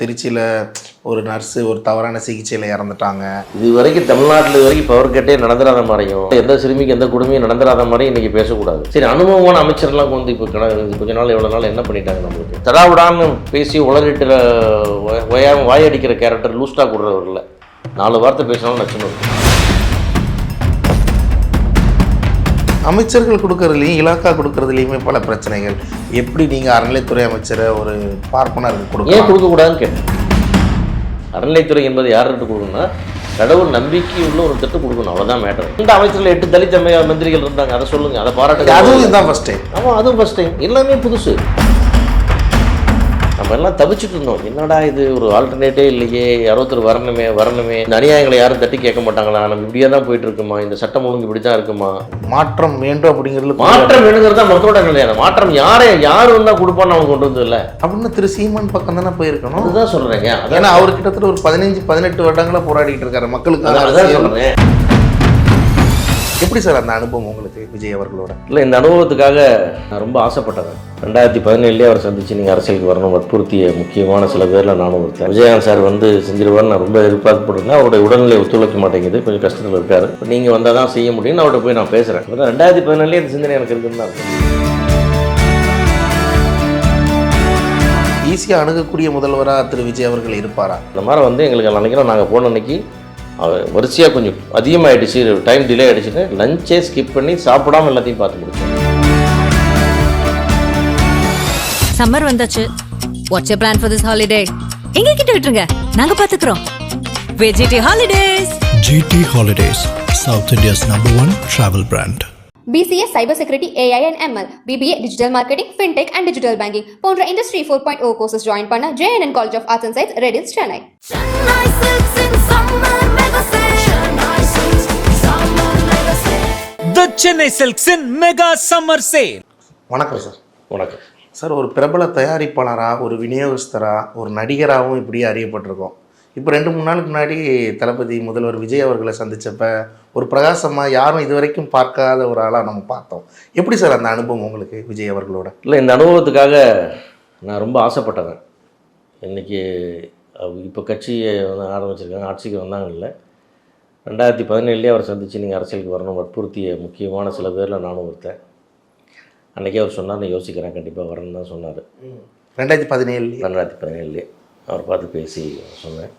திருச்சியில் ஒரு நர்ஸு ஒரு தவறான சிகிச்சையில் இறந்துட்டாங்க. இது வரைக்கும் தமிழ்நாட்டில் வரைக்கும் பவர் கட்டே நடந்துடாத மாதிரியும் எந்த சிறுமிக்கு எந்த குடும்பமும் நடந்துடாத மாதிரியும் இன்றைக்கி பேசக்கூடாது. சரி, அனுபவமான அமைச்சர்லாம் வந்து இப்போ கொஞ்ச நாள் எவ்வளோ நாள் என்ன பண்ணிட்டாங்க நம்மளுக்கு தடாவிடான்னு பேசி உளறிட்டு வாயடிக்கிற கேரக்டர் லூஸ்டாக கொடுறவர் இல்லை. 4 வார்த்தை பேசினாலும் நச்சுன்னு அமைச்சர்கள் கொடுக்கறதுலையும் இலாக்கா கொடுக்கறதுலையுமே பல பிரச்சனைகள். எப்படி நீங்கள் அறநிலைத்துறை அமைச்சரை ஒரு பார்ப்பனருக்கு ஏன் கொடுக்கக்கூடாதுன்னு கேட்டேன். அறநிலைத்துறை என்பது யார்கிட்ட கொடுக்கணும்னா கடவுள் நம்பிக்கை உள்ள ஒரு திட்டம் கொடுக்கணும், அவ்வளோதான் மேட்டர். இந்த அமைச்சர்கள் 8 தலித் மந்திரிகள் இருந்தாங்க, அதை சொல்லுங்கள், அதை பாராட்டு. அதுவும் தான் ஃபஸ்ட் டைம். ஆமாம், அதுவும் ஃபஸ்ட் டைம். எல்லாமே புதுசு. நம்ம எல்லாம் தவிச்சிட்டு இருந்தோம், என்னடா இது ஒரு ஆல்டர்னேட்டே இல்லையே, 60 வரணுமே இந்த அநியாயங்களை யாரும் தட்டி கேட்க மாட்டாங்களா, நம்ம இப்படியே தான் போயிட்டு இருக்குமா, இந்த சட்டம் ஒழுங்கு இப்படி தான் இருக்குமா, மாற்றம் வேண்டும் அப்படிங்கிறது. மாற்றம் வேணுங்கிறது தான் மக்களோட நிலையான மாற்றம். யார் வந்தால் கொடுப்பான்னு அவங்க கொண்டு வந்து இல்லை அப்படின்னு திரு சீமான் பக்கம் தானே போயிருக்கணும். அதுதான் சொல்கிறேங்க. ஏன்னா அவர் கிட்டத்தட்ட ஒரு 15-18 வருடங்களா போராடிட்டு இருக்காரு மக்களுக்கு. அதான் சொல்கிறேன். எப்படி சார் அந்த அனுபவம் உங்களுக்கு விஜய் அவர்களோட? இல்லை, இந்த அனுபவத்துக்காக நான் ரொம்ப ஆசைப்பட்டேன். 2017 அவர் சந்தித்து நீங்கள் அரசியலுக்கு வரணும் வற்புறுத்திய முக்கியமான சில பேரில் நானும் ஒருத்தன். விஜயகாந்த் சார் வந்து செஞ்சிருவார்னு நான் ரொம்ப எதிர்பார்க்கப்பட்டிருந்தேன். அவருடைய உடல்நிலை ஒத்துழைக்க மாட்டேங்குது, கொஞ்சம் கஷ்டத்தில் இருக்கார். இப்போ நீங்கள் வந்தால் தான் செய்ய முடியும்னு அவர்கிட்ட போய் நான் பேசுகிறேன். 2017 இந்த சிந்தனை எனக்கு இருக்குன்னு தான் இருக்கும். ஈஸியாக அணுகக்கூடிய முதல்வராக திரு விஜய் அவர்கள் இருப்பாரா? இந்த மாதிரி வந்து எங்களுக்கு நினைக்கிறோம், நாங்கள் போன அன்னைக்கு வரிசையாக கொஞ்சம் அதிகமாகிடுச்சு, டைம் டிலே ஆகிடுச்சுன்னு லஞ்சே ஸ்கிப் பண்ணி சாப்பிடாமல் எல்லாத்தையும் பார்த்து முடிச்சோம். சம்மர் வந்தாச்சு. What's your plan for this holiday? எங்க கிட்ட விட்டுருங்க, நாங்க பாத்துக்கிறோம். VGT holidays. GT Holidays, South India's #1 travel brand. BCA Cyber Security, AI and ML, BBA Digital Marketing, FinTech and Digital Banking போன்ற Industry 4.0 courses join பண்ண JNN College of Arts and Science, Redis, Chennai. The Chennai Silks in Mega Summer Sale. வணக்கம் sir. வணக்கம் sir, ஒரு பிரபல தயாரிப்பாளராக, ஒரு விநியோகஸ்தராக, ஒரு நடிகராகவும் இப்படியே அறியப்பட்டிருக்கோம். இப்போ 2-3 நாளுக்கு முன்னாடி தளபதி முதல்வர் விஜய் அவர்களை சந்தித்தப்ப ஒரு பிரகாசமாக யாரும் இது வரைக்கும் பார்க்காத ஒரு ஆளாக நம்ம பார்த்தோம். எப்படி சார் அந்த அனுபவம் உங்களுக்கு விஜய் அவர்களோட? இல்லை, இந்த அனுபவத்துக்காக நான் ரொம்ப ஆசைப்பட்டேன். இன்றைக்கி இப்போ கட்சியை வந்து ஆரம்பிச்சிருக்காங்க, ஆட்சிக்கு வந்தாங்க. இல்லை, 2017 அவர் சந்தித்து நீங்கள் அரசியலுக்கு வரணும் வற்புறுத்திய முக்கியமான சில பேரில் நானும் ஒருத்தன். அன்றைக்கே அவர் சொன்னார், நான் யோசிக்கிறேன், கண்டிப்பாக வரேன்னு தான் சொன்னார். 2017 அவர் பார்த்து பேசி சொன்னேன்.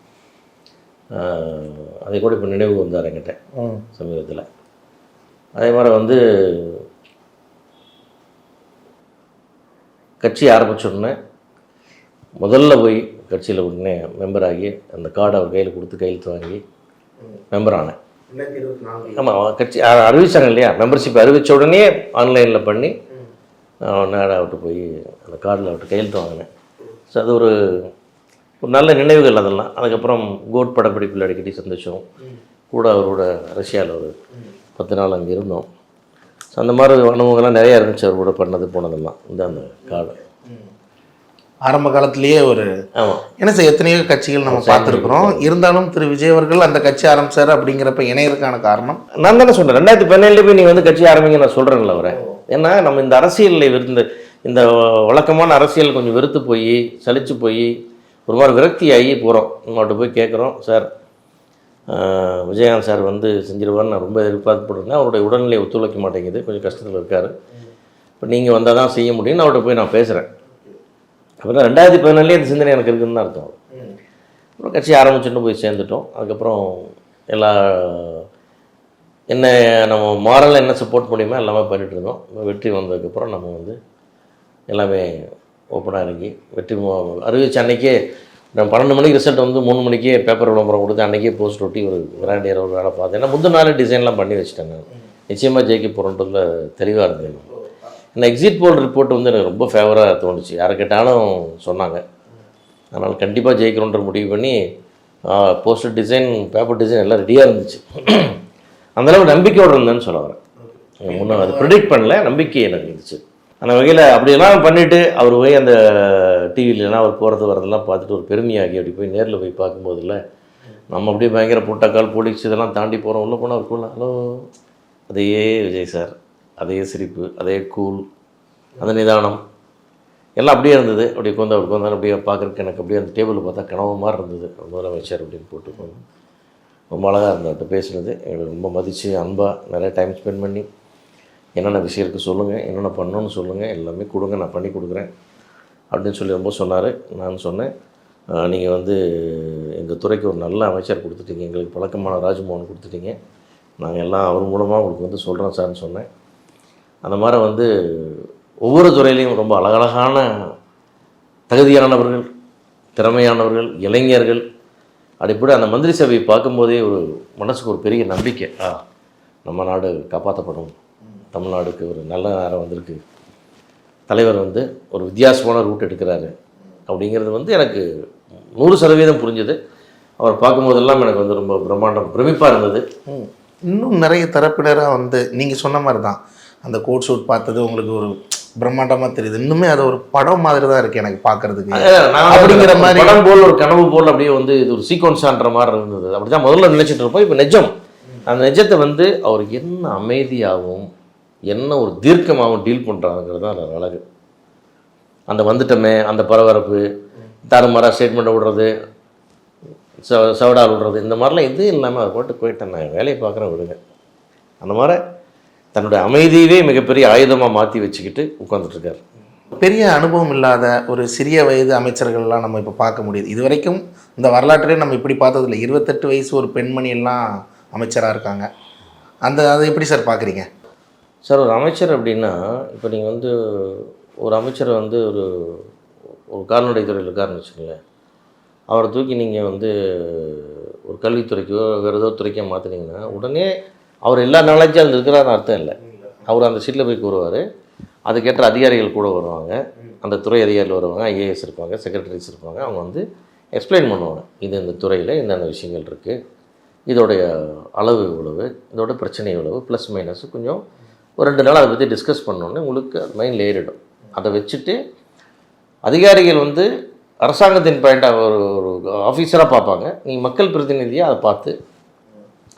அதை கூட இப்போ நினைவு வந்தார் என்கிட்ட சமீபத்தில். அதே மாதிரி வந்து கட்சி ஆரம்பிச்சோடனே முதல்ல போய் கட்சியில் உடனே மெம்பர் ஆகி அந்த கார்டை அவர் கையில் கொடுத்து கையெழுத்து வாங்கி மெம்பர் ஆனேன். ஆமாம், கட்சி அறிவிச்சாங்க இல்லையா, மெம்பர்ஷிப் அறிவித்த உடனே ஆன்லைனில் பண்ணி நேராக அவர்கிட்ட போய் அந்த கார்டில் அவர்கிட்ட கையெழுத்து வாங்கினேன். ஸோ அது ஒரு நல்ல நினைவுகள் அதெல்லாம். அதுக்கப்புறம் கோட் படப்பிடிப்பில் அடிக்கடி சந்தித்தோம். கூட அவரோட ரஷ்யாவில் ஒரு 10 நாள் அங்கே இருந்தோம். ஸோ அந்த மாதிரி அனுபவங்கள்லாம் நிறையா இருந்துச்சு அவர் கூட பண்ணது போனதெல்லாம். இந்த அந்த கார்டு ஆரம்ப காலத்திலேயே ஒரு ஆமாம். ஏன்னா சார், எத்தனையோ கட்சிகள் நம்ம பார்த்துருக்குறோம். இருந்தாலும் திரு விஜய் அவர்கள் அந்த கட்சி ஆரம்பிச்சார் அப்படிங்கிறப்ப இணையறதுக்கான காரணம் நான் தானே சொன்னேன். 2017 போய் நீங்கள் வந்து கட்சி ஆரம்பிங்க நான் சொல்கிறேன்ல அவரை. ஏன்னா நம்ம இந்த அரசியலில் இந்த வழக்கமான அரசியல் கொஞ்சம் வெறுத்து போய் சலித்து போய் ஒரு மாதிரி விரக்தி ஆகி போகிறோம். நம்மகிட்ட போய் கேட்குறோம், சார் விஜயகாந்த் சார் வந்து செஞ்சிருவார்னு நான் ரொம்ப எதிர்பார்க்கப்படுறேன். அவருடைய உடல்நிலை ஒத்துழைக்க மாட்டேங்குது, கொஞ்சம் கஷ்டத்தில் இருக்கார். இப்போ நீங்கள் வந்தால் தான் செய்ய முடியும்னு அவர்கிட்ட போய் நான் பேசுகிறேன். அப்புறம் 2017 இந்த சிந்தனை எனக்கு இருக்குதுன்னு தான் அர்த்தம். அப்புறம் கட்சி ஆரம்பிச்சுட்டு போய் சேர்ந்துட்டோம். அதுக்கப்புறம் எல்லா என்ன நம்ம மாரலில் என்ன சப்போர்ட் முடியுமோ எல்லாமே பண்ணிகிட்டு இருந்தோம். வெற்றி வந்ததுக்கப்புறம் நம்ம வந்து எல்லாமே ஓப்பனாக இறங்கி வெற்றி அறிவிச்ச அன்றைக்கே நம்ம 12 மணிக்கு ரிசல்ட் வந்து 3 மணிக்கே பேப்பர் விளம்பரம் கொடுத்து அன்றைக்கே போஸ்ட் ஒட்டி ஒரு கிராண்டியர் ஒரு வேலை பார்த்தேன். ஏன்னா முந்தின நாள் டிசைன்லாம் பண்ணி வச்சுட்டேன். நான் நிச்சயமாக ஜெயிக்க போகிறோன்றதுல தெளிவாக இருந்தேன். ஏன்னா எக்ஸிட் போல் ரிப்போர்ட் வந்து எனக்கு ரொம்ப ஃபேவராக தோணுச்சு. யாரை கேட்டாலும் சொன்னாங்க. அதனால் கண்டிப்பாக ஜெயிக்கணுன்ற முடிவு பண்ணி போஸ்டர் டிசைன், பேப்பர் டிசைன் எல்லாம் ரெடியாக இருந்துச்சு. அந்தளவு நம்பிக்கையோடு இருந்தேன்னு சொல்ல வரேன். முன்னே அது ப்ரிடிக்ட் பண்ணல, நம்பிக்கை எனக்கு இருந்துச்சு. அந்த வகையில் அப்படியெல்லாம் பண்ணிவிட்டு அவர் போய் அந்த டிவிலலாம் அவர் போகிறது வரதெல்லாம் பார்த்துட்டு ஒரு பெருமையாகி அப்படி போய் நேரில் போய் பார்க்கும்போதில்ல நம்ம அப்படியே பயங்கர புட்டக்கால் போலீஸ் இதெல்லாம் தாண்டி போகிறோம். உள்ளே போனால் இருக்கும்ல, ஹலோ, அதையே விஜய் சார், அதே சிரிப்பு, அதே கூல், அந்த நிதானம், எல்லாம் அப்படியே இருந்தது. அப்படியே உட்காந்து அப்படியே பார்க்குறதுக்கு எனக்கு அப்படியே அந்த டேபிளில் பார்த்தா கனவு மாதிரி இருந்தது. முதலமைச்சர் அப்படின்னு போட்டு ரொம்ப அழகாக இருந்தவர்கிட்ட பேசுனது. எங்களுக்கு ரொம்ப மதித்து அன்பாக நிறைய டைம் ஸ்பெண்ட் பண்ணி என்னென்ன விஷயம் இருக்குது சொல்லுங்கள், என்னென்ன பண்ணணும்னு சொல்லுங்கள், எல்லாமே கொடுங்க, நான் பண்ணி கொடுக்குறேன் அப்படின்னு சொல்லி ரொம்ப சொன்னார். நான் சொன்னேன், நீங்கள் வந்து எங்கள் துறைக்கு ஒரு நல்ல அமைச்சர் கொடுத்துட்டீங்க, எங்களுக்கு பழக்கமான ராஜ்மோகன் கொடுத்துட்டீங்க, நாங்கள் எல்லாம் அவர் மூலமாக உங்களுக்கு வந்து சொல்கிறோம் சார்னு சொன்னேன். அந்த மாதிரி வந்து ஒவ்வொரு துறையிலையும் ரொம்ப அழகழகான தகுதியானவர்கள், திறமையானவர்கள், இளைஞர்கள், அப்படிப்படி அந்த மந்திரி சபையை பார்க்கும்போதே ஒரு மனசுக்கு ஒரு பெரிய நம்பிக்கை. நம்ம நாடு காப்பாற்றப்படும், தமிழ்நாடுக்கு ஒரு நல்ல நேரம் வந்திருக்கு, தலைவர் வந்து ஒரு வித்தியாசமான ரூட் எடுக்கிறாரு அப்படிங்கிறது வந்து எனக்கு 100% புரிஞ்சுது. அவர் பார்க்கும்போதெல்லாம் எனக்கு வந்து ரொம்ப பிரமிப்பாக இருந்தது. இன்னும் நிறைய தரப்பினராக வந்து நீங்கள் சொன்ன மாதிரி தான் அந்த கோட் ஷூட் பார்த்தது உங்களுக்கு ஒரு பிரம்மாண்டமாக தெரியுது. இன்னுமே அது ஒரு படம் மாதிரி தான் இருக்குது எனக்கு பார்க்குறதுக்கு. அப்படிங்கிற மாதிரி படம் போல் ஒரு கனவு போல் அப்படியே வந்து இது ஒரு சீக்வன்ஸான்ற மாதிரி இருந்தது. அப்படி தான் முதல்ல நினைச்சிட்டு இருப்போம். இப்போ நிஜம். அந்த நிஜத்தை வந்து அவர் என்ன அமைதியாகவும் என்ன ஒரு தீர்க்கமாகவும் டீல் பண்ணுறாங்கிறது தான் அது அழகு. அந்த வந்துட்டோமே அந்த பரபரப்பு, தாறுமாறாக ஸ்டேட்மெண்ட்டை விடுறது, சவடால் விடுறது, இந்த மாதிரிலாம் எதுவும் இல்லாமல் அதை போயிட்டேன், நான் வேலையை பார்க்குறேன் விடுங்க. அந்த மாதிரி தன்னுடைய அமைதியவே மிகப்பெரிய ஆயுதமாக மாற்றி வச்சுக்கிட்டு உட்காந்துட்ருக்கார். பெரிய அனுபவம் இல்லாத ஒரு சிறிய வயது அமைச்சர்கள்லாம் நம்ம இப்போ பார்க்க முடியுது. இது வரைக்கும் இந்த வரலாற்றிலே நம்ம இப்படி பார்த்ததில்லை. 28 வயசு ஒரு பெண்மணி எல்லாம் அமைச்சராக இருக்காங்க. அதை எப்படி சார் பார்க்குறீங்க? சார், ஒரு அமைச்சர் அப்படின்னா இப்போ நீங்கள் வந்து ஒரு அமைச்சரை வந்து ஒரு கால்நடை துறையில் இருக்காருன்னு வச்சுக்கோங்களேன், அவரை தூக்கி நீங்கள் வந்து ஒரு கல்வித்துறைக்கோ வேறு ஏதோ துறைக்கோ மாற்றினீங்கன்னா உடனே அவர் எல்லா நாலேஜும் அதில் இருக்கிறாருன்னு அர்த்தம் இல்லை. அவர் அந்த சீட்டில் போய் கூறுவார், அதுக்கேற்ற அதிகாரிகள் கூட வருவாங்க, அந்த துறை அதிகாரிகள் வருவாங்க, ஐஏஎஸ் இருப்பாங்க, செக்ரட்டரிஸ் இருப்பாங்க, அவங்க வந்து எக்ஸ்பிளைன் பண்ணுவாங்க, இது இந்த துறையில் என்னென்ன விஷயங்கள் இருக்குது, இதோடைய அளவு இவ்வளவு, இதோட பிரச்சனை இவ்வளவு, ப்ளஸ் மைனஸ், கொஞ்சம் ஒரு 2 நாள் அதை பற்றி டிஸ்கஸ் பண்ணோன்னே உங்களுக்கு அது மைண்டில் ஏறிடும். அதை வச்சுட்டு அதிகாரிகள் வந்து அரசாங்கத்தின் பாயிண்டாக ஒரு ஆஃபீஸராக பார்ப்பாங்க, நீங்கள் மக்கள் பிரதிநிதியாக அதை பார்த்து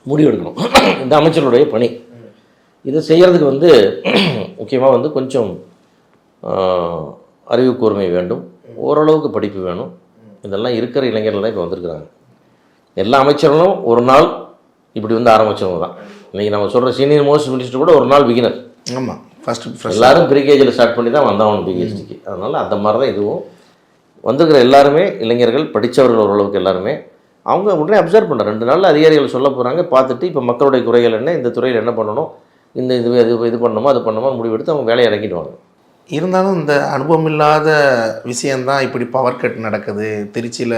முடிவெடுக்கணும். இந்த அமைச்சருடைய பணி. இதை செய்கிறதுக்கு வந்து முக்கியமாக வந்து கொஞ்சம் அறிவு கூர்மை வேண்டும், ஓரளவுக்கு படிப்பு வேணும். இதெல்லாம் இருக்கிற இளைஞர்கள் தான் இப்போ வந்திருக்கிறாங்க. எல்லா அமைச்சர்களும் ஒரு நாள் இப்படி வந்து ஆரம்பித்தவங்க தான். இன்றைக்கி நம்ம சொல்கிற சீனியர் மோஸ்ட் மினிஸ்டர் கூட ஒரு நாள் பிகினர். ஆமாம், ஃபஸ்ட்டு எல்லோரும் ப்ரீகேஜில் ஸ்டார்ட் பண்ணி தான் வந்தவங்க பிஹெச்டிக்கு. அதனால் அந்த மாதிரி தான் இதுவும் வந்துருக்கிற எல்லாருமே இளைஞர்கள், படித்தவர்கள் ஓரளவுக்கு எல்லாருமே அவங்க உடனே அப்சர்வ் பண்ண 2 நாளில் அதிகாரிகள் சொல்ல போகிறாங்க, பார்த்துட்டு இப்போ மக்களுடைய குறைகள் என்ன, இந்த துறையில் என்ன பண்ணணும், இந்த இது பண்ணணுமோ அது பண்ணணுமோ முடிவெடுத்து அவங்க வேலையை இறங்கிடுவாங்க. இருந்தாலும் இந்த அனுபவம் இல்லாத விஷயந்தான் இப்படி பவர் கட் நடக்குது. திருச்சியில்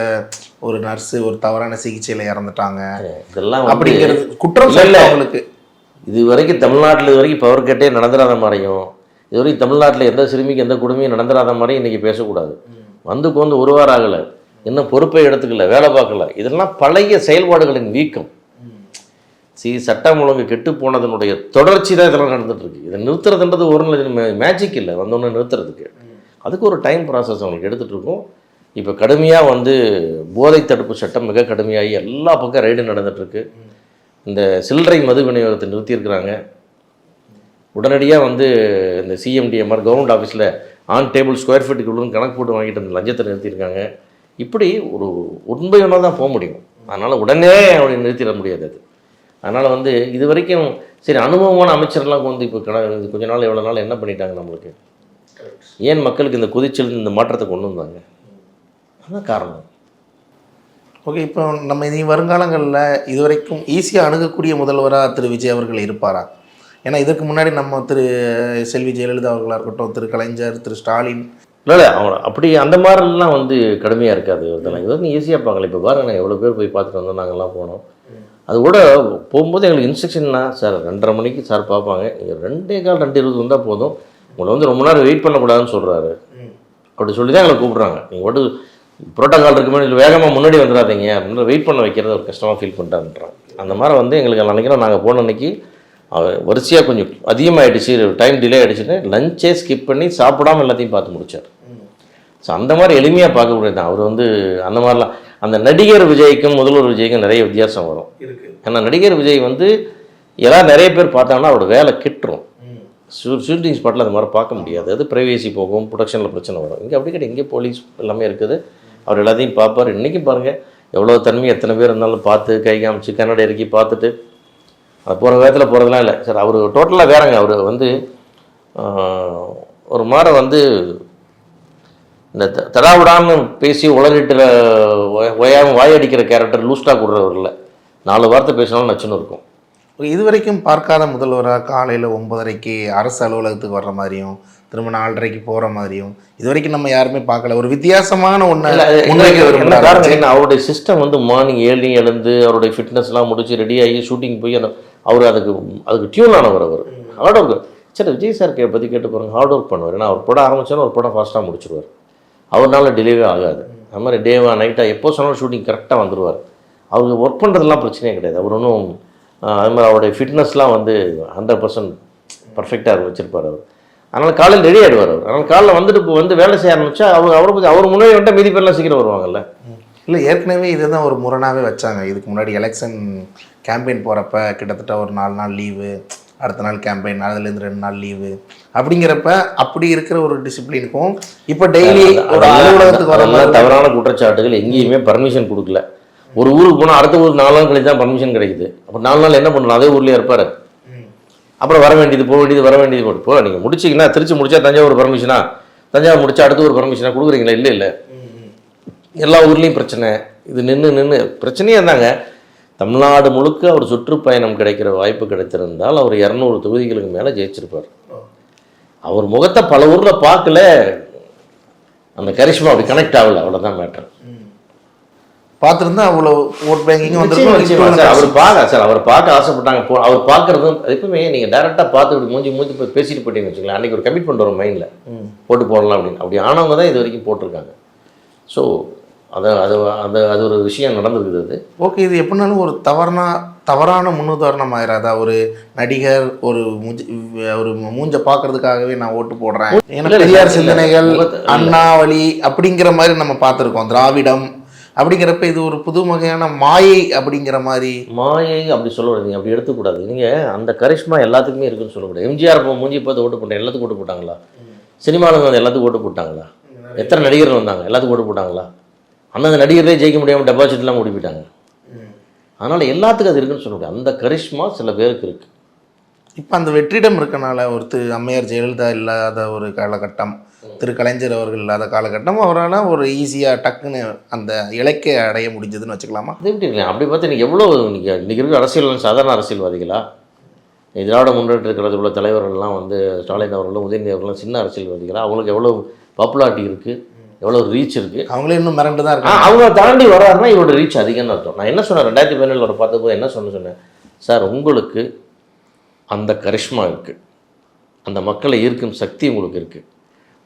ஒரு நர்ஸு ஒரு தவறான சிகிச்சையில் இறந்துட்டாங்க. இதெல்லாம் அப்படிங்கிறது குற்றம் இல்லை அவங்களுக்கு. இது வரைக்கும் தமிழ்நாட்டில் இது வரைக்கும் பவர் கட்டே நடந்துடாத மாதிரியும், இது வரைக்கும் தமிழ்நாட்டில் எந்த சிறுமிக்கு எந்த குடுமையும் நடந்துடாத மாதிரியும் இன்றைக்கி பேசக்கூடாது. வந்து 1 வாரம் ஆகலை, இன்னும் பொறுப்பை எடுத்துக்கல, வேலை பார்க்கல. இதெல்லாம் பழைய செயல்பாடுகளின் வீக்கம். சட்டம் ஒழுங்கு கெட்டு போனதனுடைய தொடர்ச்சி தான் இதெல்லாம் நடந்துகிட்ருக்கு. இதை நிறுத்துறதுன்றது ஒரு மேஜிக் இல்லை, வந்தோன்னே நிறுத்துறதுக்கு. அதுக்கு ஒரு டைம் ப்ராசஸ் அவங்களுக்கு எடுத்துகிட்டு இருக்கும். இப்போ கடுமையாக வந்து போதை தடுப்பு சட்டம் மிக கடுமையாகி எல்லா பக்கம் ரைடு நடந்துகிட்ருக்கு. இந்த சில்லறை மது விநியோகத்தை நிறுத்தியிருக்கிறாங்க. உடனடியாக வந்து இந்த சிஎம்டிஎம்ஆர் கவர்மெண்ட் ஆஃபீஸில் ஆன் டேபிள் ஸ்கொயர் ஃபீட்டுக்கு உள்ள கணக்கு போட்டு வாங்கிட்டு அந்த லஞ்சத்தை நிறுத்தியிருக்காங்க. இப்படி ஒரு உண்மையோட தான் போக முடியும். அதனால் உடனே அப்படி நிறுத்திட முடியாது அது. அதனால் வந்து இது வரைக்கும் சரி அனுபவமான அமைச்சர்லாம் வந்து இப்போ கொஞ்ச நாள் எவ்வளோ நாள் என்ன பண்ணிட்டாங்க நம்மளுக்கு, ஏன் மக்களுக்கு இந்த கொதிச்சல் இந்த மாற்றத்தை கொண்டு வந்தாங்க, அதுதான் காரணம். ஓகே, இப்போ நம்ம இனி வருங்காலங்களில் இதுவரைக்கும் ஈஸியாக அணுகக்கூடிய முதல்வராக திரு விஜய் அவர்கள் இருப்பாரா? ஏன்னா இதற்கு முன்னாடி நம்ம திரு செல்வி ஜெயலலிதா அவர்களாக இருக்கட்டும், திரு கலைஞர், திரு ஸ்டாலின், இல்லை அவங்க அப்படி அந்த மாதிரிலாம் வந்து கடுமையாக இருக்காது. இதெல்லாம் இது வந்து ஈஸியாக பார்க்கல. இப்போ பாருங்க எவ்வளோ பேர் போய் பார்த்துட்டு வந்தோம், நாங்கள்லாம் போனோம். அது கூட போகும்போது எங்களுக்கு இன்ஸ்ட்ரக்ஷன்னா, சார் 2:30 மணிக்கு சார் பார்ப்பாங்க, நீங்கள் 2:15 2:20 வந்தால் போதும், உங்களை வந்து ரொம்ப நேரம் வெயிட் பண்ணக்கூடாதுன்னு சொல்கிறாரு. அப்படி சொல்லி தான் எங்களை கூப்பிட்றாங்க. நீங்கள் மட்டும் ப்ரோட்டோகால் இருக்குமே இல்லை வேகமாக முன்னாடி வந்துடாதீங்க அப்படின்ற வெயிட் பண்ண வைக்கிறத ஒரு கஷ்டமாக ஃபீல் பண்ணிட்டாருன்றாங்க. அந்த மாதிரி வந்து எங்களுக்கு நினைக்கிறோம், நாங்கள் போன அன்றைக்கி வரிசையாக கொஞ்சம் அதிகமாகிடுச்சு, டைம் டிலே ஆகிடுச்சுன்னு லஞ்சே ஸ்கிப் பண்ணி சாப்பிடாமல் எல்லாத்தையும் பார்த்து முடித்தார். ஸோ அந்த மாதிரி எளிமையாக பார்க்கக்கூடியது தான் அவர் வந்து. அந்த மாதிரிலாம் அந்த நடிகர் விஜய்க்கும் முதல்வர் விஜய்க்கும் நிறைய வித்தியாசம் வரும். ஏன்னா நடிகர் விஜய் வந்து எல்லாம் நிறைய பேர் பார்த்தாங்கன்னா அவரோட வேலை கெட்டுரும். ஷூட்டிங் ஸ்பாட்டில் அந்த மாதிரி பார்க்க முடியாது. அது ப்ரைவேசி போகும், ப்ரொடக்ஷனில் பிரச்சனை வரும். இங்கே அப்படி கிடையாது. இங்கே போலீஸ் எல்லாமே இருக்குது. அவர் எல்லாத்தையும் பார்ப்பார். இன்றைக்கும் பாருங்கள் எவ்வளோ தன்மை, எத்தனை பேர் இருந்தாலும் பார்த்து கை காமிச்சு கன்னடை இறக்கி பார்த்துட்டு அது போகிற வேகத்தில் போகிறதுலாம் இல்லை சார். அவர் டோட்டலாக வேறங்க. அவர் வந்து ஒரு மாதிரி வந்து இந்த தடாவிடான்னு பேசி உலகிட்டு ஒயாமல் வாயடிக்கிற கேரக்டர் லூஸ்டாக கொடுறவர் இல்லை. 4 வார்த்தை பேசினாலும் நச்சுன்னு இருக்கும். இதுவரைக்கும் பார்க்காத முதல்வராக காலையில் 9:30க்கு அரசு அலுவலகத்துக்கு வர்ற மாதிரியும் திரும்ப 4:30க்கு போகிற மாதிரியும் இதுவரைக்கும் நம்ம யாருமே பார்க்கல. ஒரு வித்தியாசமான என்ன காரணம் என்ன, அவருடைய சிஸ்டம் வந்து மார்னிங் 7 எழுந்து அவருடைய ஃபிட்னஸ்லாம் முடிச்சு ரெடி ஆகி ஷூட்டிங் போய் அவர் அதுக்கு டியூன் ஆனவர். அவர் ஹார்ட் ஒர்க். சரி, விஜய் சார் பற்றி கேட்டு பாருங்க, ஹார்ட் ஒர்க் பண்ணுவார். ஏன்னா அவர் படம் ஆரம்பிச்சாலும் ஒரு படம் ஃபாஸ்ட்டாக முடிச்சிடுவார். அவர்னால டிலேவே ஆகாது. அது மாதிரி டேவா நைட்டாக எப்போ சொன்னாலும் ஷூட்டிங் கரெக்டாக வந்துடுவார். அவருக்கு ஒர்க் பண்ணுறதுலாம் பிரச்சனையே கிடையாது. அவர் ஒன்றும் அது மாதிரி அவருடைய ஃபிட்னஸ்லாம் வந்து 100% பர்ஃபெக்டாக வச்சுருப்பார் அவர். அதனால் காலையில் ரெடி ஆகிடுவார் அவர். அதனால் காலையில் வந்துட்டு இப்போ வந்து வேலை செய்ய ஆரம்பித்தா அவர் முன்னாடி வந்துட்டு மீதி பேர்லாம் சீக்கிரம் வருவாங்கல்ல. இல்லை, ஏற்கனவே இதை தான் ஒரு முரணாகவே வச்சாங்க. இதுக்கு முன்னாடி எலெக்ஷன் கேம்பெயின் போகிறப்ப கிட்டத்தட்ட ஒரு 4 நாள் லீவு, அடுத்த நாள் கேம்பெயின், அதுலேருந்து 2 நாள் லீவு அப்படிங்கிறப்ப அப்படி இருக்கிற ஒரு டிசிப்ளினுக்கும் இப்போ டெய்லி ஒரு அலுவலகத்துக்கு வர மாதிரி தவறான குற்றச்சாட்டுகள். எங்கேயுமே பர்மிஷன் கொடுக்கல. ஒரு ஊருக்கு போனால் அடுத்த ஊருக்கு 4 நாள் கழிச்சு தான் பர்மிஷன் கிடைக்குது. அப்போ 4 நாள் என்ன பண்ணணும், அதே ஊர்லேயே இருப்பார். அப்புறம் வர வேண்டியது போக வேண்டியது வர வேண்டியது போட்டு இப்போ நீங்கள் முடிச்சிங்கன்னா திருச்சி முடிச்சா தஞ்சாவூர் பர்மிஷனா, தஞ்சாவூர் முடிச்சா அடுத்த ஒரு பர்மிஷனா கொடுக்குறீங்களா? இல்லை. எல்லா ஊர்லேயும் பிரச்சனை. இது நின்று பிரச்சனையே இருந்தாங்க. தமிழ்நாடு முழுக்க அவர் சுற்றுப்பயணம் கிடைக்கிற வாய்ப்பு கிடைத்திருந்தால் அவர் 200 தொகுதிகளுக்கு மேலே ஜெயிச்சிருப்பார். அவர் முகத்தை பல ஊரில் பார்க்கல, அந்த கரிஷ்மா அப்படி கனெக்ட் ஆகலை, அவ்வளோதான் மேட்டர். பார்த்துருந்தா அவ்வளோ ஓட் பேங்கிங் வந்து அவர் பார்க்க ஆசைப்பட்டாங்க. அவர் பார்க்குறதும் எப்பவுமே நீங்கள் டேரெக்டாக பார்த்து மூஞ்சி போய் பேசிட்டு போயிட்டீங்கன்னு வச்சுக்கலாம். அன்றைக்கி ஒரு கமிட்மெண்ட் வரும் மைண்டில், போட்டு போடலாம் அப்படின்னு. அப்படி ஆனவங்க தான் இது வரைக்கும் போட்டிருக்காங்க. ஸோ அது ஒரு விஷயம் நடந்திருக்குது. அது ஓகே. இது எப்படினாலும் ஒரு தவறான முன்னுதாரணம் ஆயிராதா? ஒரு நடிகர் ஒரு மூஞ்ச பார்க்கறதுக்காகவே நான் ஓட்டு போடுறேன். ஏன்னா பெரியார் சிந்தனைகள், அண்ணாவளி அப்படிங்கிற மாதிரி நம்ம பார்த்துருக்கோம், திராவிடம் அப்படிங்கிறப்ப இது ஒரு புது வகையான மாயை அப்படிங்கிற மாதிரி. மாயை அப்படி சொல்லக்கூடாது, நீங்கள் அப்படி எடுத்துக்கூடாது. நீங்கள் அந்த கரிஷ்மா எல்லாத்துக்குமே இருக்குன்னு சொல்லக்கூடாது. எம்ஜிஆர் இப்போ மூஞ்சி பார்த்து ஓட்டு போட்டேன், எல்லாத்துக்கும் ஓட்டு போட்டாங்களா? சினிமாவில் வந்து எல்லாத்துக்கும் ஓட்டு போட்டாங்களா? எத்தனை நடிகர்கள் வந்தாங்க, எல்லாத்துக்கும் ஓட்டு போட்டாங்களா? அந்த நடிகரே ஜெயிக்க முடியாமல் டெபாசிட்லாம் ஓடி போயிட்டாங்க. அதனால் எல்லாத்துக்கும் அது இருக்குன்னு சொல்ல முடியாது. அந்த கரிஷ்மா சில பேருக்கு இருக்குது. இப்போ அந்த வெற்றிடம் இருக்கனால ஒரு அம்மையார் ஜெயலலிதா இல்லாத ஒரு காலகட்டம், கலைஞர் அவர்கள் இல்லாத காலகட்டம், அவரால் ஒரு ஈஸியாக டக்குன்னு அந்த இலக்கை அடைய முடிஞ்சதுன்னு வச்சுக்கலாமா? அது எப்படி இல்லை? அப்படி பார்த்து நீங்கள் எவ்வளோ இன்றைக்கி இருக்கிற அரசியல் சாதாரண அரசியல்வாதிகளா? திராவிட முன்னேற்ற கழகத்தில் உள்ள தலைவர்கள்லாம் வந்து ஸ்டாலின் அவர்களும் உதயநிதி அவர்களும் சின்ன அரசியல்வாதிகளா? அவங்களுக்கு எவ்வளோ பாப்புலாரிட்டி இருக்குது, எவ்வளோ ரீச் இருக்குது? அவங்களே இன்னும் மிரண்டு தான் இருக்காங்க. அவங்க தாண்டி வராருன்னா இவரோட ரீச் அதிகம்னு அர்த்தம். நான் என்ன சொன்னேன் 2017 ஒரு பார்த்தபோது என்ன சொன்னேன் சார், உங்களுக்கு அந்த கரிஷ்மா இருக்குது, அந்த மக்களை ஈர்க்கும் சக்தி உங்களுக்கு இருக்குது,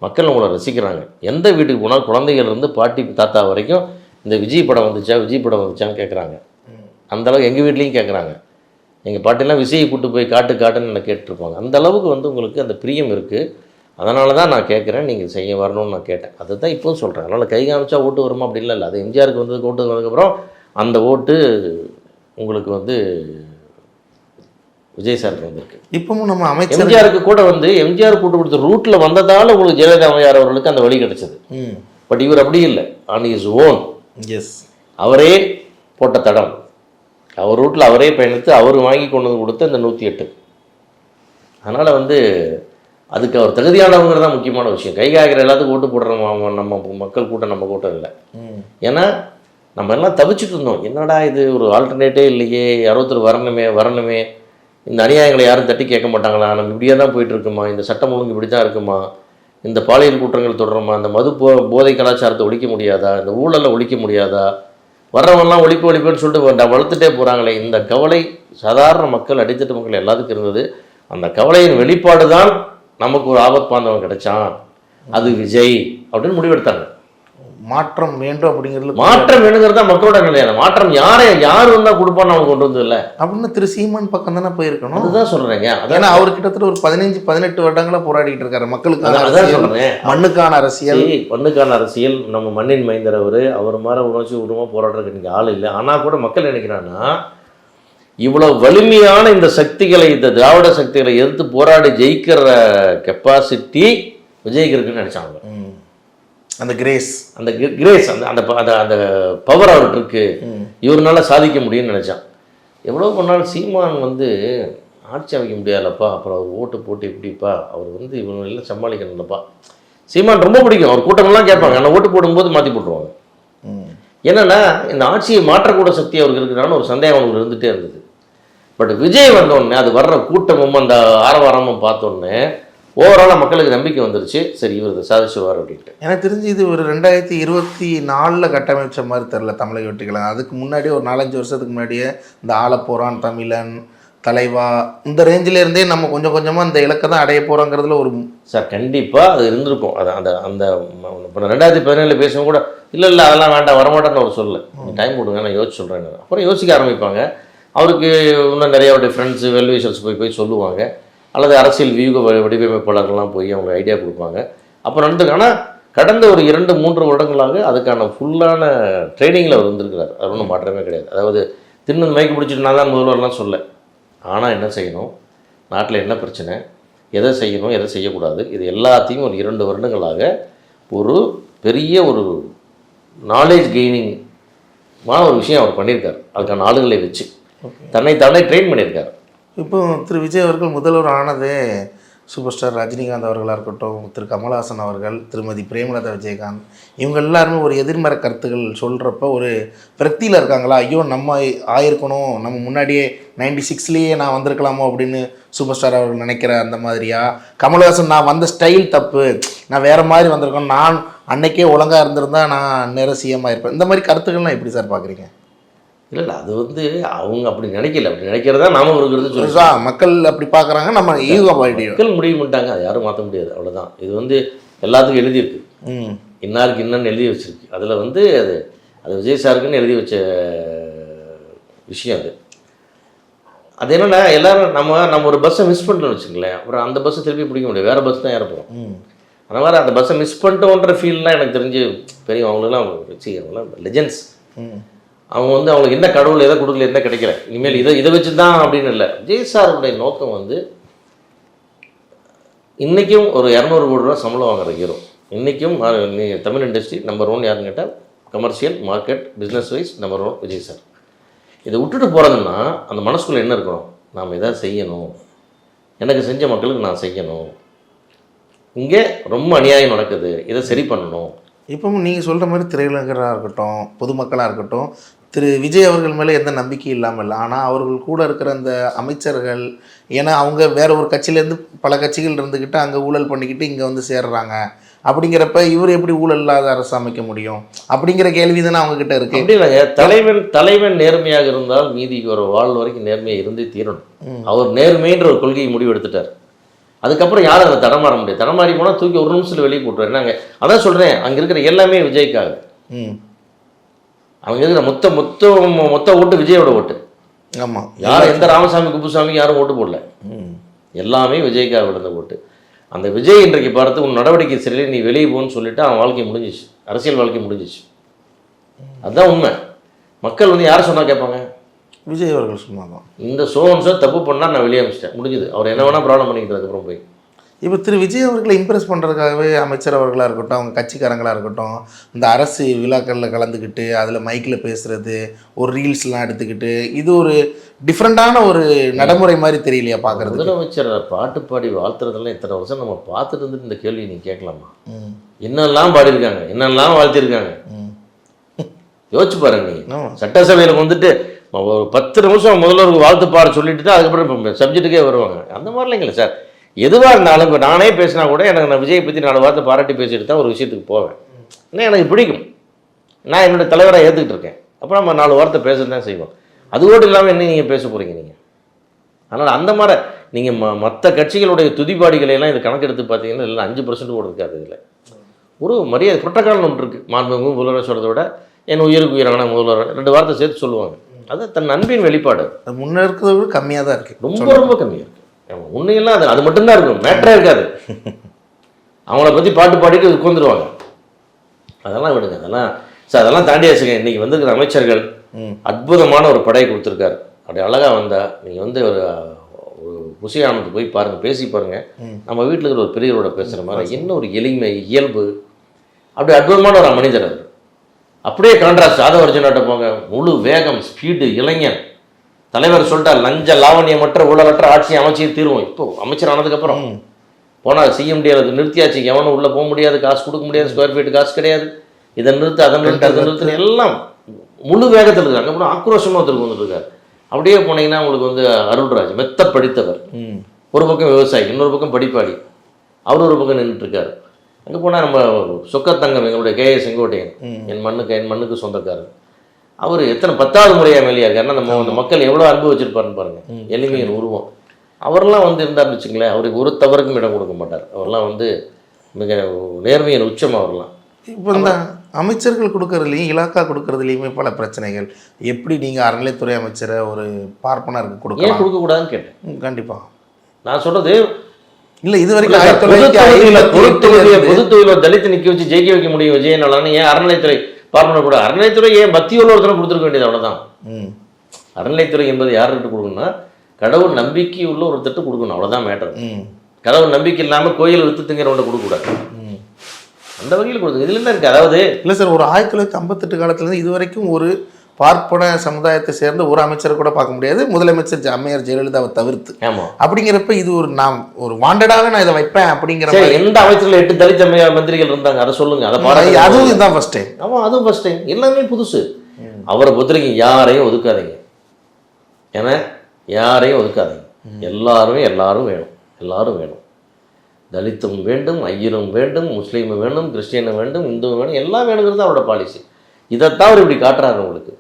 மக்கள் உங்களை ரசிக்கிறாங்க. எந்த வீட்டுக்கு போனால் குழந்தைகள்லேருந்து பாட்டி தாத்தா வரைக்கும் இந்த விஜய் படம் வந்துச்சான்னு கேட்குறாங்க. அந்தளவுக்கு எங்கள் வீட்லேயும் கேட்குறாங்க. எங்கள் பாட்டிலாம் விஜயை கூட்டு போய் காட்டுன்னு என்ன கேட்டுருப்பாங்க. அந்த அளவுக்கு வந்து உங்களுக்கு அந்த பிரியம் இருக்குது. அதனால தான் நான் கேட்குறேன், நீங்கள் செய்ய வரணும்னு நான் கேட்டேன். அதை தான் இப்போவும் சொல்கிறேன். அதனால் கை காமிச்சா ஓட்டு வருமா அப்படி இல்லை. அது எம்ஜிஆருக்கு வந்து ஓட்டு வந்ததுக்கப்புறம் அந்த ஓட்டு உங்களுக்கு வந்து விஜய் சாருக்கு வந்திருக்கு. இப்பவும் நம்ம அமைச்சர் எம்ஜிஆருக்கு கூட வந்து எம்ஜிஆர் கூட்டு கொடுத்த ரூட்டில் வந்ததால் உங்களுக்கு ஜெயலலிதா அம்மையார் அவர்களுக்கு அந்த வழி கிடைச்சது. பட் இவர் அப்படி இல்லை. On is own. எஸ், அவரே போட்ட தடம், அவர் ரூட்டில் அவரே பயணித்து அவர் வாங்கி கொண்டு வந்து கொடுத்த இந்த 108. அதனால் வந்து அதுக்கு அவர் தகுதியானவங்கிறது தான் முக்கியமான விஷயம். கை காய்கிற எல்லாத்துக்கும் ஓட்டு போடுற நம்ம மக்கள் கூட்டம் நம்ம கூட்டம் இல்லை. ஏன்னா நம்ம எல்லாம் தவிச்சிட்டு இருந்தோம், என்னடா இது ஒரு ஆல்டர்னேட்டே இல்லையே, 60 வரணுமே, இந்த அநியாயங்களை யாரும் தட்டி கேட்க மாட்டாங்களா, நம்ம இப்படியே தான் போயிட்டுருக்குமா, இந்த சட்டம் ஒழுங்கு இப்படி தான் இருக்குமா, இந்த பாலியல் குற்றங்கள் தொடருமா, இந்த மது போதை கலாச்சாரத்தை ஒழிக்க முடியாதா, இந்த ஊழலை ஒழிக்க முடியாதா, வர்றவங்கலாம் ஒழிப்புன்னு சொல்லிட்டு வளர்த்துட்டே போகிறாங்களே, இந்த கவலை சாதாரண மக்கள், அடித்தட்டு மக்கள் எல்லாத்துக்கும் இருந்தது. அந்த கவலையின் வெளிப்பாடு தான் நமக்கு ஒரு ஆபத் பாந்தவன் கிடைச்சான், அது விஜய் அப்படின்னு முடிவெடுத்தாங்க. மாற்றம் வேண்டும் அப்படிங்கிறது, மாற்றம் வேணுங்கிறது தான் மக்களோட நிலையான மாற்றம். யார் வந்தால் கொடுப்பான்னு அவங்க கொண்டு வந்து இல்லை அப்படின்னு திரு சீமான் பக்கம் தானே போயிருக்கணும். அதுதான் சொல்கிறேங்க. ஏன்னா அவர் கிட்டத்தட்ட ஒரு 15-18 வருடங்களா போராடிக்கிட்டு இருக்காரு மக்களுக்கு. அதான் சொல்கிறேன், மண்ணுக்கான அரசியல். நம்ம மண்ணின் மைந்தர் அவர் மாதிரி உணர்ச்சி உருவமாக போராடுறதுக்கு இன்றைக்கி ஆள் இல்லை. ஆனால் கூட மக்கள் நினைக்கிறான்னா இவ்வளோ வலிமையான இந்த சக்திகளை, இந்த திராவிட சக்திகளை எதிர்த்து போராடி ஜெயிக்கிற கெப்பாசிட்டி விஜய்க்கு இருக்குன்னு நினச்சாங்க. அந்த கிரேஸ், அந்த கிரேஸ், அந்த அந்த அந்த பவர் அவர்கிட்ட இருக்கு, இவருனால சாதிக்க முடியும்னு நினச்சான். எவ்வளோ பண்ணாலும் சீமான் வந்து ஆட்சி அமைக்க முடியாதுல்லப்பா, அப்புறம் அவர் ஓட்டு போட்டு எப்படிப்பா, அவர் வந்து இவங்களெல்லாம் சமாளிக்கணும்லப்பா. சீமான் ரொம்ப பிடிக்கும், அவர் கூட்டங்கள்லாம் கேட்பாங்க, ஆனால் ஓட்டு போடும்போது மாற்றி போட்டுருவாங்க. என்னன்னா இந்த ஆட்சியை மாற்றக்கூட சக்தி அவருக்கு இருக்கிறான்னு ஒரு சந்தேகம் அவங்களுக்கு இருந்துகிட்டே இருந்தது. பட் விஜய் வந்தோடனே அது வர்ற கூட்டமும் அந்த ஆரவாரமும் பார்த்தோன்னே ஓவராலாக மக்களுக்கு நம்பிக்கை வந்துருச்சு, சரி இவர் இதை சாதிச்சுவார் அப்படின்ட்டு. எனக்கு தெரிஞ்சு இது ஒரு 2024 கட்டமைச்ச மாதிரி தெரில தமிழக வெற்றிக்கலாம். அதுக்கு முன்னாடியே ஒரு 4-5 வருஷத்துக்கு முன்னாடியே இந்த ஆலப்போரான், தமிழன், தலைவா, இந்த ரேஞ்சில் இருந்தே நம்ம கொஞ்சம் கொஞ்சமாக அந்த இலக்கை தான் அடைய போகிறோங்கிறதுல ஒரு சார் கண்டிப்பாக அது இருந்திருக்கும். அது அந்த அந்த இப்போ 2017 பேசும் கூட இல்லை அதெல்லாம் வேண்டாம் வரமாட்டேன்னு அவர் சொல்ல, டைம் கொடுங்க நான் யோசிச்சு சொல்கிறேன். அப்புறம் யோசிக்க ஆரம்பிப்பாங்க. அவருக்கு இன்னும் நிறையா ஃப்ரெண்ட்ஸு வெல்விஷர்ஸ் போய் சொல்லுவாங்க, அல்லது அரசியல் வியூக வடிவமைப்பாளர்கள்லாம் போய் அவங்க ஐடியா கொடுப்பாங்க. அப்போ நடந்துருக்கு. ஆனால் கடந்த ஒரு 2-3 வருடங்களாக அதுக்கான ஃபுல்லான ட்ரைனிங்கில் அவர் இருந்திருக்கிறார். அது ஒன்றும் மாற்றமே கிடையாது. அதாவது தின்னு மயக்கி பிடிச்சிட்டு நான் தான் முதல்வரெலாம் சொல்ல, ஆனால் என்ன செய்யணும், நாட்டில் என்ன பிரச்சனை, எதை செய்யணும் எதை செய்யக்கூடாது, இது எல்லாத்தையும் ஒரு 2 வருடங்களாக ஒரு பெரிய ஒரு நாலேஜ் கெய்னிங்மான ஒரு விஷயம் அவர் பண்ணியிருக்கார். அதுக்கான ஆளுகளை வச்சு தன்னைத்தானே ட்ரெயின் பண்ணியிருக்கார். இப்போ திரு விஜய் அவர்கள் முதல்வர் ஆனதே சூப்பர் ஸ்டார் ரஜினிகாந்த் அவர்களாக இருக்கட்டும், திரு கமல்ஹாசன் அவர்கள், திருமதி பிரேமலதா விஜயகாந்த், இவங்க எல்லாருமே ஒரு எதிர்மறை கருத்துக்கள் சொல்கிறப்ப ஒரு விரக்தியில் இருக்காங்களா, ஐயோ நம்ம ஆயிருக்கணும், நம்ம முன்னாடியே 96லேயே நான் வந்திருக்கலாமோ அப்படின்னு சூப்பர் ஸ்டார் அவர்கள் நினைக்கிற அந்த மாதிரியா, கமல்ஹாசன் நான் வந்த ஸ்டைல் தப்பு, நான் வேறு மாதிரி வந்திருக்கேன், நான் அன்னைக்கே ஒழுங்காக இருந்திருந்தா நான் நேரம் சிஎம் ஆயிருப்பேன், இந்த மாதிரி கருத்துக்கள்லாம் எப்படி சார் பார்க்குறீங்க? இல்லை அது வந்து அவங்க அப்படி நினைக்கல, அப்படி நினைக்கிறதா நாம இருக்கிறது சொல்லி மக்கள் அப்படி பார்க்குறாங்க, நம்ம மக்கள் முடிவு பண்ணிட்டாங்க, அது யாரும் மாற்ற முடியாது, அவ்வளோதான். இது வந்து எல்லாத்துக்கும் எழுதியிருக்கு, இன்னாருக்கு இன்னும் எழுதி வச்சிருக்கு. அதில் வந்து அது விஜய் சாருக்குன்னு எழுதி வச்ச விஷயம் அது. அது என்னென்னா எல்லோரும் நம்ம ஒரு பஸ்ஸை மிஸ் பண்ணிட்டோம்னு வச்சுங்களேன், அப்புறம் அந்த பஸ்ஸை திருப்பி பிடிக்க முடியாது, வேறு பஸ் தான் ஏறப்போம். அந்த மாதிரி அந்த பஸ்ஸை மிஸ் பண்ணிட்டோன்ற ஃபீல்லாம் எனக்கு தெரிஞ்சு பெரிய அவங்களெல்லாம் வச்சுக்கிறவங்களாம் லெஜெண்ட்ஸ். அவங்க வந்து அவங்களுக்கு என்ன கடவுள் எதை கொடுக்கல, என்ன கிடைக்கல, இனிமேல் இதை வச்சு தான் அப்படின்னு இல்லை. விஜய் சாருடைய நோக்கம் வந்து இன்றைக்கும் ஒரு 200 கோடி ரூபா சம்பளம் வாங்குற ஹீரோ. இன்றைக்கும் தமிழ் இண்டஸ்ட்ரி நம்பர் 1 யாருன்னு கேட்டால் commercial market business wise number 1 Vijay sir. இதை விட்டுட்டு போகிறதுன்னா அந்த மனசுக்குள்ளே என்ன இருக்கணும், நாம் எதாவது செய்யணும், எனக்கு செஞ்ச மக்களுக்கு நான் செய்யணும், இங்கே ரொம்ப அநியாயம் நடக்குது, இதை சரி பண்ணணும். இப்பவும் நீங்கள் சொல்கிற மாதிரி திரையுலகராக இருக்கட்டும், பொதுமக்களாக இருக்கட்டும், திரு விஜய் அவர்கள் மேலே எந்த நம்பிக்கை இல்லாமல் இல்லை. ஆனால் அவர்கள் கூட இருக்கிற அந்த அமைச்சர்கள், ஏன்னா அவங்க வேற ஒரு கட்சியிலேருந்து பல கட்சிகள் இருந்துக்கிட்டு அங்கே ஊழல் பண்ணிக்கிட்டு இங்கே வந்து சேர்றாங்க, அப்படிங்கிறப்ப இவர் எப்படி ஊழல் இல்லாத அரசு அமைக்க முடியும் அப்படிங்கிற கேள்வி தானே அவங்கக்கிட்ட இருக்குது. அப்படி இல்லைங்க, தலைவன் நேர்மையாக இருந்தால் மீதிக்கு ஒரு வாழ் வரைக்கும் நேர்மையாக இருந்தே தீரணும். அவர் நேர்மைன்ற ஒரு கொள்கையை முடிவு எடுத்துட்டார். அதுக்கப்புறம் யாரும் அதை தடமாற முடியாது. தடமாறி போனால் தூக்கி ஒரு நிமிஷத்தில் வெளியே போட்டுருவாரு. நாங்கள் அதான் சொல்கிறேன், அங்கே இருக்கிற எல்லாமே விஜய்க்காக. அவங்க இருக்கிற மொத்த ஓட்டு விஜயோட ஓட்டு. ஆமாம், யாரும் எந்த ராமசாமி குப்புசாமிக்கு யாரும் ஓட்டு போடல, எல்லாமே விஜய்க்காக விழுந்த ஓட்டு. அந்த விஜய் இன்றைக்கு பார்த்து உன் நடவடிக்கை சரியில்லை, நீ வெளியே போன்னு சொல்லிட்டு அவன் வாழ்க்கை முடிஞ்சிச்சு, அரசியல் வாழ்க்கை முடிஞ்சிச்சு. அதுதான் உண்மை. மக்கள் வந்து யார் சொன்னால் கேட்பாங்க, விஜய் அவர்கள் சொன்னாங்க இந்த சோன்ஸோ தப்பு பண்ணால் நான் வெளியே அனுப்பிச்சிட்டேன், முடிஞ்சுது, அவர் என்ன வேணால் ப்ராப்ளம் பண்ணிக்கிட்டு அதுக்கப்புறம் போய். இப்போ திரு விஜய் அவர்களை இம்ப்ரெஸ் பண்ணுறதுக்காகவே அமைச்சர் அவர்களாக இருக்கட்டும், அவங்க கட்சிக்காரங்களாக இருக்கட்டும், இந்த அரசு விழாக்களில் கலந்துக்கிட்டு அதில் மைக்கில் பேசுகிறது, ஒரு ரீல்ஸ்லாம் எடுத்துக்கிட்டு, இது ஒரு டிஃப்ரெண்ட்டான ஒரு நடைமுறை மாதிரி தெரியலையா பார்க்குறது? முதலமைச்சர் பாட்டு பாடி வாழ்த்துறதெல்லாம் இத்தனை வருஷம் நம்ம பார்த்துட்டு இருந்துட்டு இந்த கேள்வி நீ கேட்கலாமா? என்னெல்லாம் பாடியிருக்காங்க, என்னெல்லாம் வாழ்த்திருக்காங்க, யோசிச்சு பாருங்க. நீ சட்டசபையில் வந்துட்டு ஒரு 10 நிமிஷம் முதல்வருக்கு வாழ்த்து பாட சொல்லிட்டு தான் அதுக்கப்புறம் சப்ஜெக்ட்டுக்கே வருவாங்க. அந்த மாதிரிலாம் இல்லைங்களா சார்? எதுவாக இருந்தாலும் இப்போ நானே பேசினா கூட எனக்கு நான் விஜயை பற்றி 4 வார்த்தை பாராட்டி பேசிட்டு தான் ஒரு விஷயத்துக்கு போவேன். ஏன்னா எனக்கு பிடிக்கும், நான் என்னோடய தலைவராக ஏற்றுக்கிட்டு இருக்கேன். அப்புறம் நம்ம 4 வார்த்தை பேச தான் செய்வோம். அதுவோடு இல்லாமல் என்ன நீங்கள் பேச போகிறீங்க நீங்கள்? அதனால் அந்த மாதிரி நீங்கள் மற்ற கட்சிகளுடைய துதிப்பாடிகளையெல்லாம் இது கணக்கெடுத்து பார்த்தீங்கன்னா இல்லை 5% கூட இருக்காது. இதில் ஒரு மரியாதை புரோட்டோகால்னு ஒன்று இருக்குது. மாண்புமிகு முதல்வர் சொல்கிறத விட என் உயிருக்கு உயிரான முதல்வர் 2 வார்த்தை சேர்த்து சொல்லுவாங்க. அது தன் அன்பின் வெளிப்பாடு. முன்னே இருக்கிறத விட கம்மியாக தான் இருக்குது, ரொம்ப கம்மியாக இருக்குது. உண்மையெல்லாம் அது மட்டும்தான் இருக்கும், மேட்டரே இருக்காது. அவங்கள பற்றி பாட்டு பாடிட்டு உட்காந்துருவாங்க. அதெல்லாம் விடுங்க, அதெல்லாம் சார் அதெல்லாம் தாண்டியாச்சுங்க. இன்றைக்கி வந்துருக்கிற அமைச்சர்கள் அற்புதமான ஒரு படையை கொடுத்துருக்காரு. அப்படி அழகாக வந்தால் நீங்கள் வந்து ஒரு புசியானது போய் பாருங்கள், பேசி பாருங்கள். நம்ம வீட்டில் இருக்கிற ஒரு பெரியவரோட பேசுகிற மாதிரி என்ன ஒரு எளிமை, இயல்பு, அப்படி அற்புதமான ஒரு மனிதர் அவர். அப்படியே கான்ட்ராஸ்ட் ஆதவர்ஜனாட்ட போங்க, முழு வேகம், ஸ்பீடு, இளைஞன். தலைவர் சொல்லிட்டார், லஞ்ச லாவணியமற்ற ஊழலற்ற ஆட்சியை அமைச்சியை தீர்வோம். இப்போ அமைச்சர் ஆனதுக்கப்புறம் போனால் செய்ய முடியாது, நிறுத்தியாச்சு, எவனும் உள்ளே போக முடியாது, காசு கொடுக்க முடியாது, ஸ்கொயர் ஃபீட் காசு கிடையாது, இதை நிறுத்து, அதை நிறுத்து, அதை நிறுத்து, எல்லாம் முழு வேகத்தில் இருக்காங்க. அதுக்கப்புறம் ஆக்ரோஷமாக ஒருத்தருக்கு வந்துருக்காரு. அப்படியே போனீங்கன்னா உங்களுக்கு வந்து அருள்ராஜ், மெத்த படித்தவர், ஒரு பக்கம் விவசாயி, இன்னொரு பக்கம் படிப்பாளி, அவர் ஒரு பக்கம் நின்றுட்டுருக்காரு. அங்கே போனால் நம்ம சொக்கத்தங்கம், எங்களுடைய KA செங்கோட்டையன், என் மண்ணுக்கு சொந்தக்காரர். அவர் எத்தனை 10வது முறையாக மேலேயா இருக்காருன்னா அந்த மக்கள் எவ்வளோ அன்பு வச்சுருப்பாருன்னு பாருங்கள். எளிமையின் உருவம். அவரெல்லாம் வந்து இருந்தார்னு வச்சுங்களேன், அவருக்கு ஒரு தவறுக்கும் இடம் கொடுக்க மாட்டார். அவரெல்லாம் வந்து மிக நேர்மையின் உச்சம். அவரெல்லாம் இப்போ இந்த அமைச்சர்கள் கொடுக்கறதுலையும் இலாக்கா கொடுக்கறதுலையுமே பல பிரச்சனைகள். எப்படி நீங்கள் அறநிலைத்துறை அமைச்சரை ஒரு பார்ப்பனருக்கு ஏன் கொடுக்கக்கூடாதுன்னு கேட்டேன். கண்டிப்பாக நான் சொல்கிறது இல்லை, இது வரைக்கும் பொது தொழில தலித்து நிற்க வச்சு ஜெயிக்க வைக்க முடியும் விஜயனாலான்னு ஏன் அறநிலைத்துறை பார்ப்பனர் கூட? அறநிலைத்துறை ஏன் மத்தியில் ஒருத்தனை கொடுத்துருக்க வேண்டியது, அவ்வளோதான். அறநிலைத்துறை என்பது யார்கிட்ட கொடுக்கணும்னா கடவுள் நம்பிக்கை உள்ள ஒருத்தட்டு கொடுக்கணும், அவ்வளோதான் மேட்டர். கடவுள் நம்பிக்கை இல்லாமல் கோயில் வித்து திங்கிறவன்ட்ட கொடுக்கக்கூடாது. அந்த வகையில் கொடுக்குது. இதுல என்ன இருக்குது? அதாவது இல்லை சார், ஒரு 1958 காலத்துலேருந்து இது வரைக்கும் ஒரு பார்ப்பன சமுதாயத்தை சேர்ந்த ஒரு அமைச்சரை கூட பார்க்க முடியாது, முதலமைச்சர் அம்மையார் ஜெயலலிதாவை தவிர்த்து. ஆமாம். அப்படிங்கிறப்ப இது ஒரு வாண்டடாக நான் இதை வைப்பேன் அப்படிங்கிற எந்த அமைச்சரில் 8 தலித் மந்திரிகள் இருந்தாங்க, அதை சொல்லுங்க. அதை பாருங்க. அதுவும் இதுதான் ஃபர்ஸ்ட் டைம். ஆமாம், அதுவும் ஃபர்ஸ்ட் டைம். எல்லாமே புதுசு. அவரை பொறுத்தவரைக்கும் யாரையும் ஒதுக்காதீங்க, ஏன்னா யாரையும் ஒதுக்காதீங்க. எல்லாரும் வேணும், எல்லாரும் வேணும். தலித்தும் வேண்டும், ஐயரும் வேண்டும், முஸ்லீமும் வேண்டும், கிறிஸ்டியனும் வேண்டும், இந்துவும் வேணும், எல்லாம் வேணுங்கிறது அவரோட பாலிசி. இதைத்தான் அவர் இப்படி காட்டுறாரு உங்களுக்கு.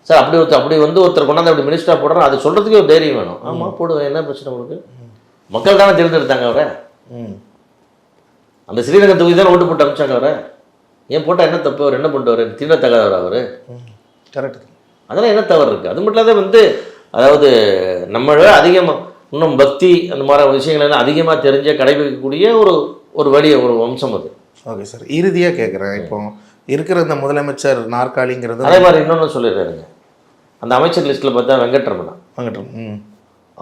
சார் அப்படி ஒருத்தர் கொண்டாந்து அப்படி மினிஸ்டராக போடுறோம், அது சொல்கிறதுக்கே ஒரு தைரியம் வேணும். ஆமாம், போடுவேன், என்ன பிரச்சனை உங்களுக்கு? மக்கள் தானே தேர்ந்தெடுத்தாங்க அவரை. அந்த ஸ்ரீரங்கம் தொகுதி தானே ஓட்டு போட்டு அனுப்பிச்சாங்க அவரை. ஏன் போட்டால் என்ன தப்பு? அவர் என்ன பண்ணுவார்? தீண்டத்தகாதவர் அவர். கரெக்ட். அதெல்லாம் என்ன தவறு இருக்குது? அது மட்டும் இல்லாத வந்து அதாவது நம்மளோட அதிகமாக இன்னும் பக்தி அந்த மாதிரி விஷயங்கள் எல்லாம் அதிகமாக தெரிஞ்ச கடைபிடிக்கக்கூடிய ஒரு வழிய ஒரு வம்சம் அது. ஓகே சார், இறுதியாக கேட்குறேன், இப்போ இருக்கிற இந்த முதலமைச்சர் நாற்காலிங்கிறது அதே மாதிரி இன்னொன்று சொல்லிடுறாருங்க. அந்த அமைச்சர் லிஸ்ட்டில் பார்த்தா வெங்கட்ரமணன்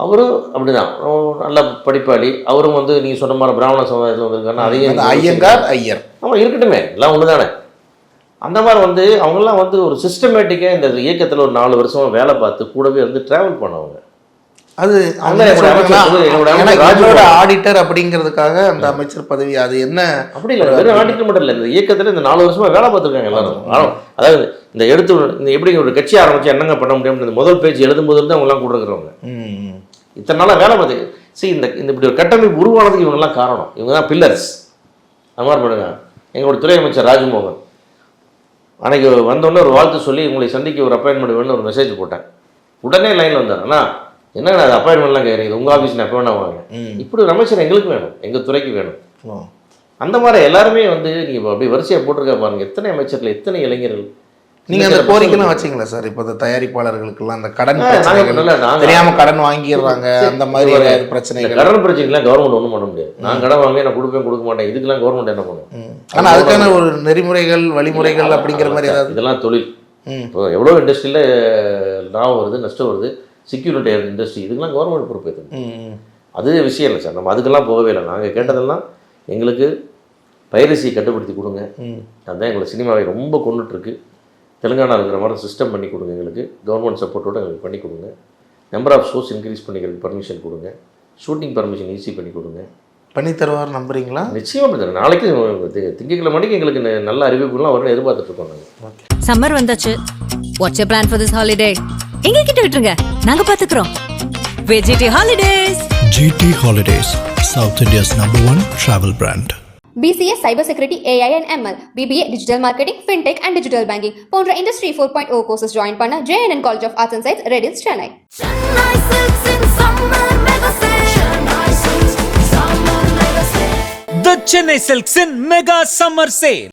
அவரும் அப்படிதான் நல்ல படிப்பாளி. அவரும் வந்து நீங்கள் சொன்ன மாதிரி பிராமண சமுதாயத்தில் வந்திருக்காருன்னா அதையும் ஐயர் ஆமாம் இருக்கட்டுமே, எல்லாம் ஒன்று தானே. அந்த மாதிரி வந்து அவங்கெல்லாம் வந்து ஒரு சிஸ்டமேட்டிக்காக இந்த இயக்கத்தில் ஒரு 4 வருஷமாக வேலை பார்த்து கூடவே வந்து ட்ராவல் பண்ணவங்க. அது ஆடிட்டர் அப்படிங்கிறதுக்காக அந்த அமைச்சர் பதவி அது என்ன அப்படி இல்லை, வெறும் ஆடிட்டர் மட்டும் இல்லை, இந்த இயக்கத்தில் இந்த 4 வருஷமாக வேலை பார்த்துருக்காங்க எல்லாரும். அதாவது இந்த எப்படி ஒரு கட்சி ஆரம்பிச்சு என்னங்க பண்ண முடியும்னு இந்த முதல் பேஜ் எழுதும்போது தான் அவங்கெல்லாம் கூட இருக்கிறவங்க. இத்தனை நாளாக வேலை பார்த்து இந்த இப்படி ஒரு கட்டமைப்பு உருவானதுக்கு இவங்கெல்லாம் காரணம். இவங்க தான் பில்லர்ஸ். அது மாதிரி பண்ணுங்க. எங்களோட துறை அமைச்சர் ராஜ்மோகன் அன்றைக்கி வந்தோடனே ஒரு வாழ்த்து சொல்லி உங்களை சந்திக்க ஒரு அப்பாயின்மெண்ட் வேணும்னு ஒரு மெசேஜ் போட்டேன். உடனே லைனில் வந்தார், அண்ணா என்னங்க அது அப்பாயின்மெண்ட்லாம் கேட்குறீங்க, உங்கள் ஆஃபீஸ் எப்போ வேணா வாங்க. இப்படி ஒரு அமைச்சர் எங்களுக்கு வேணும், எங்கள் துறைக்கு வேணும். அந்த மாதிரி எல்லாருமே வந்து நீங்கள் அப்படி வரிசையாக போட்டிருக்கா பாருங்கள். எத்தனை அமைச்சர்கள், எத்தனை இளைஞர்கள். நீங்கள் அந்த கோரிக்கைலாம் வச்சிங்களா சார்? இப்போ இந்த தயாரிப்பாளர்களுக்கெல்லாம் அந்த கடன் தெரியாமல் கடன் வாங்கிடுறாங்க, அந்த மாதிரி பிரச்சனைகள். கடன் பிரச்சனைலாம் கவர்மெண்ட் ஒன்றும் பண்ண முடியாது. நான் கடன் வாங்கி நான் கொடுக்க மாட்டேன், இதுக்கெல்லாம் கவர்மெண்ட் என்ன பண்ணும்? ஆனால் அதுக்கான ஒரு நெறிமுறைகள் வழிமுறைகள் அப்படிங்கிற மாதிரி ஏதாவது. இதெல்லாம் தொழில். இப்போ எவ்வளோ இண்டஸ்ட்ரியில் லாபம் வருது, நஷ்டம் வருது, செக்யூரிட்டி இண்டஸ்ட்ரி, இதுக்கெல்லாம் கவர்மெண்ட் பொறுப்பேற்று. அது விஷயம் இல்லை சார், நம்ம அதுக்கெல்லாம் போகவே இல்லை. நாங்கள் கேட்டதெல்லாம் எங்களுக்கு பைரசியை கட்டுப்படுத்தி கொடுங்க, அதுதான் எங்களை சினிமாவை ரொம்ப கொண்டுட்ருக்கு. தெலுங்கானா இருக்கிற மாதிரி சிஸ்டம் பண்ணி கொடுங்க, எங்களுக்கு கவர்மெண்ட் சப்போர்ட்டோடு எங்களுக்கு பண்ணி கொடுங்க. நம்பர் ஆஃப் ஷோஸ் இன்க்ரீஸ் பண்ணிக்கிறதுக்கு பர்மிஷன் கொடுங்க, ஷூட்டிங் பர்மிஷன் ஈஸி பண்ணி கொடுங்க. பண்ணி தருவார் நம்புறீங்களா? நிச்சயமாக பண்ணி தரேன். நாளைக்கு திங்கட்கிழமை மணிக்கு எங்களுக்கு நல்ல அறிவிப்புலாம் வரும்னு எதிர்பார்த்துட்ருக்கோம் நாங்கள். சம்மர் வந்தாச்சு. What's your plan for this holiday? எங்க கிட்ட விட்டுருங்க, நாங்க பாத்துக்கிறோம். VGT Holidays. GT Holidays, South India's #1 travel brand. BCA Cyber Security, AI and ML, BBA Digital Marketing, Fintech and Digital Banking போன்ற Industry 4.0 courses join பண்ண JNN College of Arts and Science, Redhill, Chennai. The Chennai Silks in Mega Summer Sale.